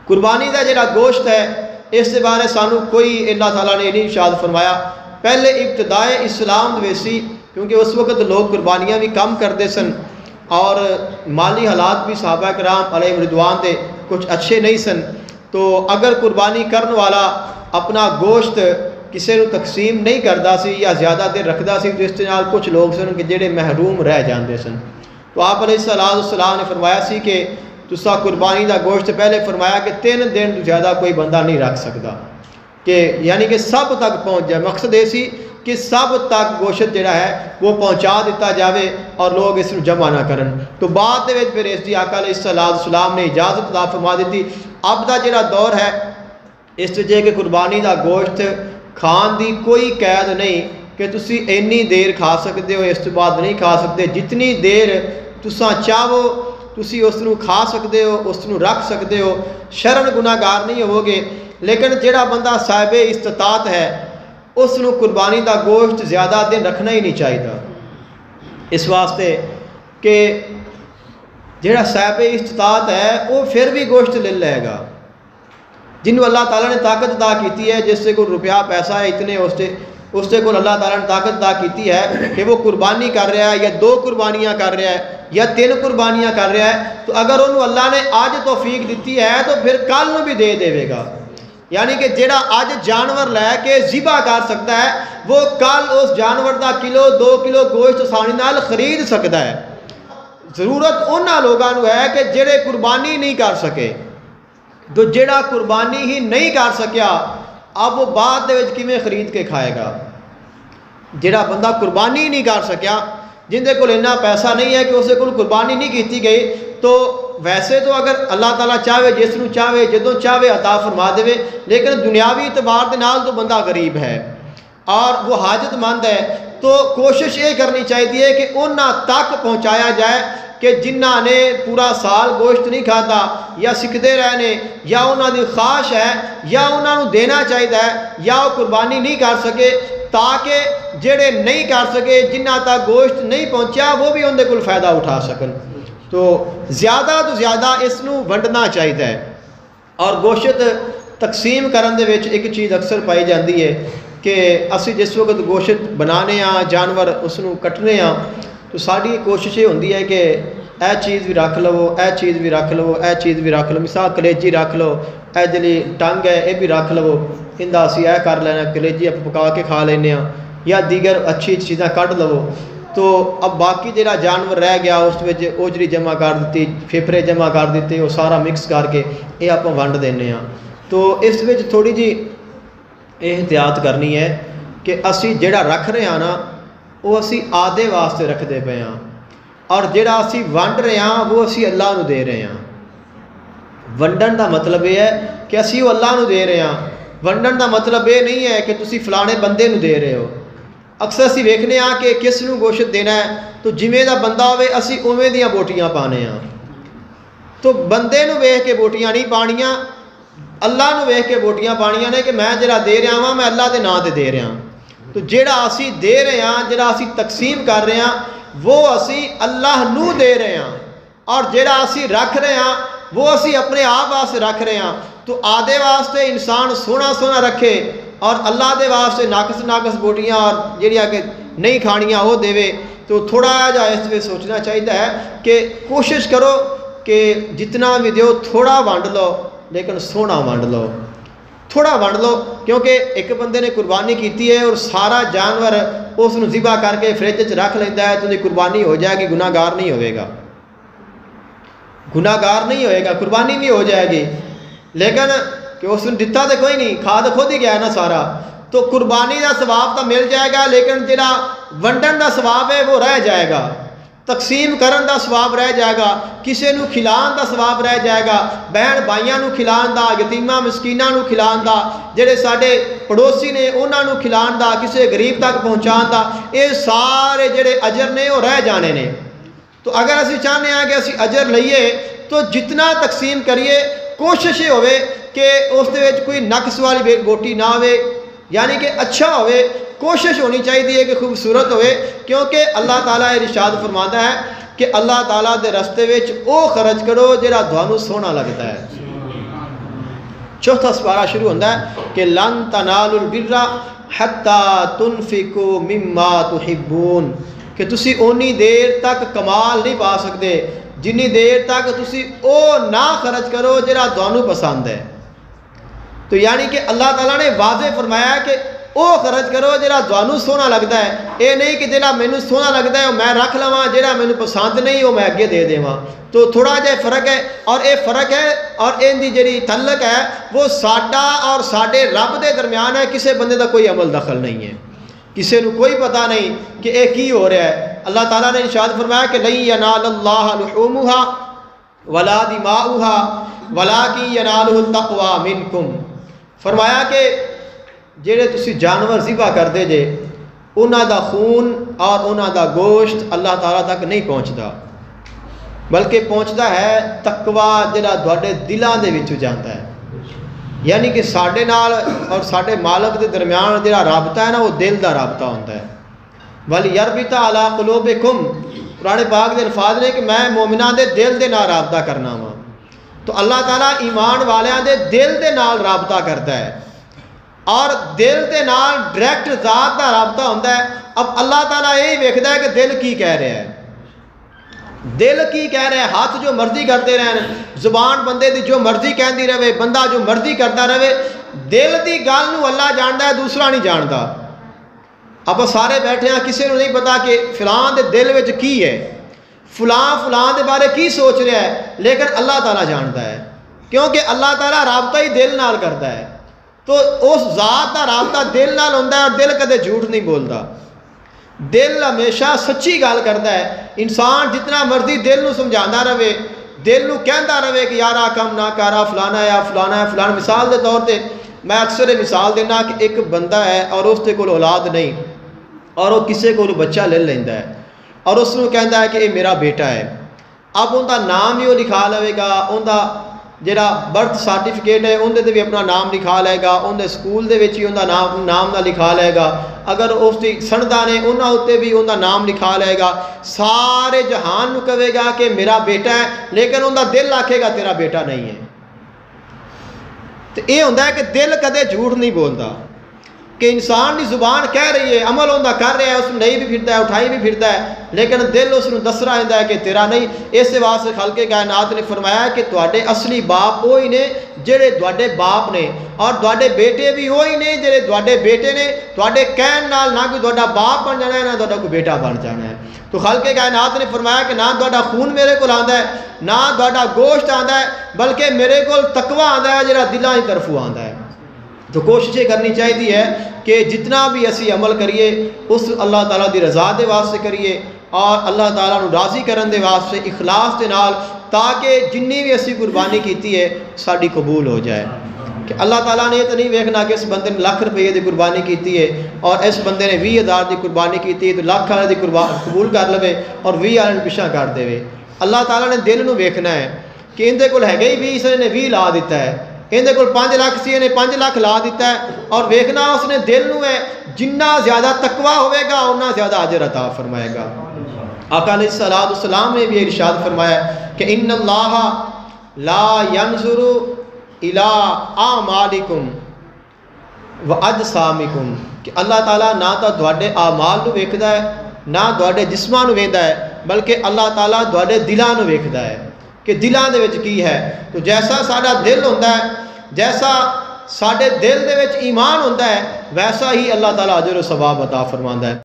कुर्बानी का जिहड़ा गोश्त है इस बारे सानू कोई अल्लाह ताला ने नहीं इरशाद फरमाया। पहले इब्तदाए इस्लाम दे सी, क्योंकि उस वक्त लोग कुर्बानियाँ भी कम करते सन और माली हालात भी सहाबा कराम अलैहिम रिदवान के कुछ अच्छे नहीं सन। तो अगर कुर्बानी करने वाला अपना गोश्त किसी को तकसीम नहीं करता सी या ज़्यादा देर रखता सी तो इस नाल कुछ लोग सन कि जेड़े महरूम रह जाते सन। तो आप अलैहिस्सलाम ने फरमाया सी कि तुसा कुर्बानी का गोश्त पहले फरमाया कि 3 दिन तो ज़्यादा कोई बंदा नहीं रख सकता, कि यानी कि सब तक पहुँच जाए। मकसद ये सी कि सब तक गोश्त जिहड़ा है वो पहुँचा दिता जाए और लोग इसको जमा ना करन। तो बाद दे विच फिर इसकी आका अलैहिस्सलाम ने इजाज़त अता फरमा दी। अब का जिहड़ा दौर है इस जे कि कुर्बानी का गोश्त खान की कोई कैद नहीं कि तुसी इन्नी देर खा सकते हो, इस तो बाद नहीं खा सकते। जितनी देर तुसा चाहो तुसी उसनू खा सकते हो, उसनू रख सकते हो, शरण गुनाहगार नहीं होवोगे। लेकिन जिहड़ा बंदा साहिब इस्तात है उसनू कुर्बानी का गोश्त ज़्यादा दिन रखना ही नहीं चाहिए, इस वास्ते कि जिहड़ा साहिब इस्तात है वो फिर भी गोश्त ले लेगा। जिन्हों अल्लाह ताला ने ताकत अता की है, जिससे कोई रुपया पैसा है इतने उससे को अल्लाह ताला ने ताकत अता की है कि वो कुर्बानी कर रहा है या 2 कुर्बानियाँ कर रहा है या 3 कुर्बानियाँ कर रहा है, तो अगर उन्होंने अल्लाह ने अज तौफीक दी है तो फिर कल भी दे देगा। यानी कि जेड़ा अज जानवर लैके ज़िबा कर सकता है वो कल उस जानवर का किलो 2 किलो गोश्त आसानी नाल खरीद सकता है। ज़रूरत उन्होंने लोगों को है कि जेड़े कुर्बानी नहीं कर सके। तो जेड़ा कुर्बानी ही नहीं कर सकिया अब वो बाद दे विच किवें खरीद के खाएगा। जेड़ा बंदा कुर्बानी नहीं कर सकिया, जिंदे कोल इन्ना पैसा नहीं है कि उस कोल कुर्बानी नहीं की गई, तो वैसे तो अगर अल्लाह ताला चाहे जिसनू चाहे जदों चाहे अता फरमा देवे, लेकिन दुनियावी इतबार के नाल तो बंदा गरीब है और वो हाजतमंद है, तो कोशिश ये करनी चाहिए है कि उन्हां तक पहुँचाया जाए कि जिन्हां ने पूरा साल गोश्त नहीं खाता या सिकते रहने या उन्होंने ख्वाहिश है या उन्होंने देना चाहिए है या वो कुर्बानी नहीं कर सके, ताकि जेड़े नहीं कर सके जिन्हां तक गोश्त नहीं पहुँचा वो भी उनके कोल फ़ायदा उठा सकन। तो ज़्यादा तो ज़्यादा इसनू वंडना चाहिए है। और गोश्त तकसीम करन दे विच एक चीज़ अक्सर पाई जाती है कि असी जिस वक्त गोश्त बनाने जानवर उसनू कटने तो साड़ी कोशिश ये होंदी है कि यह चीज़ भी रख लवो, यह चीज़ भी रख लवो, यह चीज़ भी रख लो, मिसाल कलेजी रख लो, यह जी टंग है ये भी रख लवो, इंदा असी यह कर लेना, कलेजी आप पका के खा लेने या दीगर अच्छी चीज़ां कढ़ लवो। तो अब बाकी जो जानवर रह गया उस ओजरी जमा कर दी, फेफड़े जमा कर दिते, वो सारा मिक्स करके ये आप वंड देने। तो इस विच थोड़ी जी एहतियात करनी है कि असी जिहड़ा रख रहे हैं ना वो असी आदे वास्ते रखते पे हाँ, और जिहड़ा असी वंड रहे हैं वो असी अल्लाह नूं दे रहे हैं। वंडन का मतलब यह है कि असी वो अल्लाह नूं दे रहे हैं। वंडन का मतलब ये नहीं है कि तुसी फलाने बंदे नूं दे रहे हो। अक्सर असी वेखने कि किस नूं गोश्त देना है, तो जिमें दा बंदा होवे असी उवें दियां बोटियां पाने आ। तो बंदे नूं वेख के बोटियां नहीं पानियां, अल्लाह नूं वेख के बोटियां पानियां ने कि मैं जिहड़ा दे रहा वां मैं अल्लाह के नां ते दे रहा। तो जिहड़ा असी दे रहे हैं, जिहड़ा असी तकसीम कर रहे हैं वो असी अल्लाह नूं दे रहे हैं, और जिहड़ा असी रख रहे हैं वो असी अपने आप वास्ते रख रहे हैं। तो आदे वास्ते इंसान सोना सोना रखे और अल्लाह के वास्ते नाकस बोटियां और जिहड़ियां कि नहीं खानियां वो देवे। तो थोड़ा जा इस सोचना चाहिए है कि कोशिश करो कि जितना भी दो थोड़ा वंड लो, लेकिन सोना वंड लो, थोड़ा वंड लो, क्योंकि एक बंदे ने कुर्बानी की है और सारा जानवर उसनू ज़िबा करके फ्रिज च रख लेता है तो उसकी कुर्बानी हो जाएगी, गुनाहगार नहीं होएगा, गुनाहगार नहीं होएगा, कुर्बानी भी हो जाएगी। लेकिन कि उसने दिता तो कोई नहीं, खा तो खुद ही गया ना सारा। तो कुर्बानी का सवाब तो मिल जाएगा, लेकिन जिहड़ा वंडन का सवाब है वो रह जाएगा, तकसीम करन का सवाब रह जाएगा, किसी को खिलाने का सवाब रह जाएगा, बहन भाइयों को खिलाने का, यतीमां मिसकीनां को खिलाने का, जिहड़े साडे पड़ोसी ने उन्होंने खिलाने का, किसी गरीब तक पहुँचाने का, ये सारे जिहड़े अजर ने वो रह जाने ने। तो अगर असी चाहते हैं कि असी अजर लईए तो जितना तकसीम करिए कोशिश ये होवे कि उस कोई नक्स वाली गोटी ना हो, यानी कि अच्छा होवे, कोशिश होनी चाहिए है कि खूबसूरत होवे, क्योंकि अल्लाह ताला इरशाद फरमाता है कि अल्लाह ताला दे रस्ते विच वो खर्च करो जिहड़ा तुहानू सोहना लगता है। चौथा सपारा शुरू होता है कि लन तनालुल बिर्रा हत्ता तुनफिकू मिम्मा तुहिब्बून, कि तुसी उन्नी देर तक कमाल नहीं पा सकते जिन्नी देर तक तुसी ओ ना खर्च करो जिहड़ा तुहानू पसंद है। तो यानी कि अल्लाह ताला ने वाज़े फरमाया कि ओ खर्च करो जिहड़ा तुहानू सोहना लगता है, ये नहीं कि जिहड़ा मैनू सोहना लगता है मैं रख लवां, जिहड़ा मैनू पसंद नहीं वो मैं अगे दे देवां। तो थोड़ा जिहा फ़र्क है, और ये फ़र्क है और इनकी जिहड़ी तल्लक है वो साडा और साडे रब दे दरम्यान है, किसी बंदे का कोई अमल दखल नहीं है, किसी को कोई पता नहीं कि यह की हो रहा है। अल्लाह ताला ने इरशाद फरमाया कि लन यनालल्लाह लुहूमुहा वला दिमाउहा वलाकिन यनालुहुत तक़वा मिनकुम। फरमाया कि जेड़े तुसी जानवर ज़िबा करदे जे उन्हां दा खून और उन्हां दा गोश्त अल्लाह ताला तक नहीं पहुँचता, बल्कि पहुँचता है तकवा जिहड़ा तुहाडे दिलां दे विच जांदा है। यानी कि साडे नाल और साडे मालक के दरम्यान जिहड़ा राबता है ना वो दिल का राबता होता है। वल यरबिता अला कुलूबिकुम, कुरान पाक के अल्फाज ने कि मैं मोमिना दे दिल दे नाल राबता करना वा। तो अल्लाह ताला ईमान वालियां दे दिल दे नाल राबता करता है, और दिल दे नाल डायरैक्ट ज़ात का राबता होता है। अब अल्लाह ताला यही वेखदा है कि दिल की कह रहा है, दिल की कह रहा है। हाथ जो मर्जी करते रहन, जुबान बंदे की जो मर्जी कहती रहे, बंदा जो मर्जी करता रहे, दिल की गल नूं अल्लाह जानता है, दूसरा नहीं जानता। आप सारे बैठे हैं, किसी को नहीं पता कि फलां दे दिल में की है, फलां दे बारे की सोच रहा है, लेकिन अल्लाह ताला जानता है, क्योंकि अल्लाह ताला राबता ही दिल नाल करता है। तो उस ज़ात का राबता दिल नाल होंदा है, और दिल कदे झूठ नहीं बोलता, दिल हमेशा सच्ची गल करता है। इंसान जितना मर्जी दिल नूं समझाता रहे, दिल नूं कहता रहे कि यार आ कम ना कर, फलाना है फलाना है फलाना। मिसाल के तौर पर मैं अक्सर मिसाल देना कि एक बंदा है और उसके कोल औलाद नहीं, और वो किसी को बच्चा ले लेंदा है और उसनूं कहता है कि ये मेरा बेटा है। अब उनका नाम ही वो लिखा लवेगा, उनका जिहड़ा बर्थ सर्टिफिकेट है उनके भी अपना नाम लिखा लेगा, उनके स्कूल के ही उनका नाम ना लिखा लेगा, अगर उसकी सनदा ने उन्होंने उत्ते भी उनका नाम लिखा लेगा। सारे जहान नूं कहेगा कि मेरा बेटा है, लेकिन उनका दिल आखेगा तेरा बेटा नहीं है। तो ये होंदा है कि दिल कदे झूठ नहीं बोलता, कि इंसान की जुबान कह रही है, अमल उनका कर रहा है, उसमें नहीं भी फिरता है, उठाई भी फिरता है, लेकिन दिल उसनूं दस रहा है कि तेरा नहीं। इस वास्ते खलके कायनात ने फरमाया कि तुहाडे असली बाप वही ने जेड़े तुहाडे बाप ने, और तुहाडे बेटे भी वही ने जेड़े तुहाडे बेटे ने। तुहाडे कहण नाल ना कोई तुहाडा बाप बन जाना है, ना तुहाडा कोई बेटा बन जाना है। तो खलके कायनात ने फरमाया कि ना तुहाडा खून मेरे को आंदा है, ना तुहाडा गोश्त आंदा है, बल्कि मेरे को तकवा आंदा है जिहड़ा दिलां दी तरफों आंदा है। तो कोशिश करनी चाहिए है कि जितना भी असी अमल करिए उस अल्लाह ताला की रज़ा के वास्ते करिए, और अल्लाह ताला नूं राज़ी करन दे वास्ते इखलास के नाल, ताकि जिन्नी भी असी कुर्बानी की है साड़ी कबूल हो जाए। कि अल्लाह ताला ने तो नहीं वेखना कि इस बंदे ने लाख रुपये की कुर्बानी की है और इस बंदे ने 20,000 की कुर्बानी की है, तो लाख वाले की कबूल कर लवे और 20 वाले पिछा कर देवे। अल्लाह ताला ने दिल नूं वेखना है कि इहदे कोल हैगे ही 20, इसने 20 ला दिता है, इहदे कोल 5 लाख सी, इन्हें 5 लाख ला दिता है। और वेखना उसने दिल नूं है, जिन्ना ज़्यादा तकवा होगा उन्ना ज़्यादा अजर अता फरमाएगा। आका अलैहिस्सलाम ने भी इरशाद फरमाया कि इन्नल्लाह ला यंजुरु इला आमालिकुम व अजसामिकुम, कि अल्लाह ताला ना तो तुहाडे आमाल नूं वेखदा है, ना तुहाडे जिस्मां नूं वेखदा है, बल्कि अल्लाह ताला तुहाडे दिलां नूं वेखदा है कि दिलां दे विच की है। तो जैसा साडा दिल होंदा है, जैसा साडे दिल दे विच ईमान होंदा है, वैसा ही अल्लाह ताला अजर व सवाब अता फरमांदा है।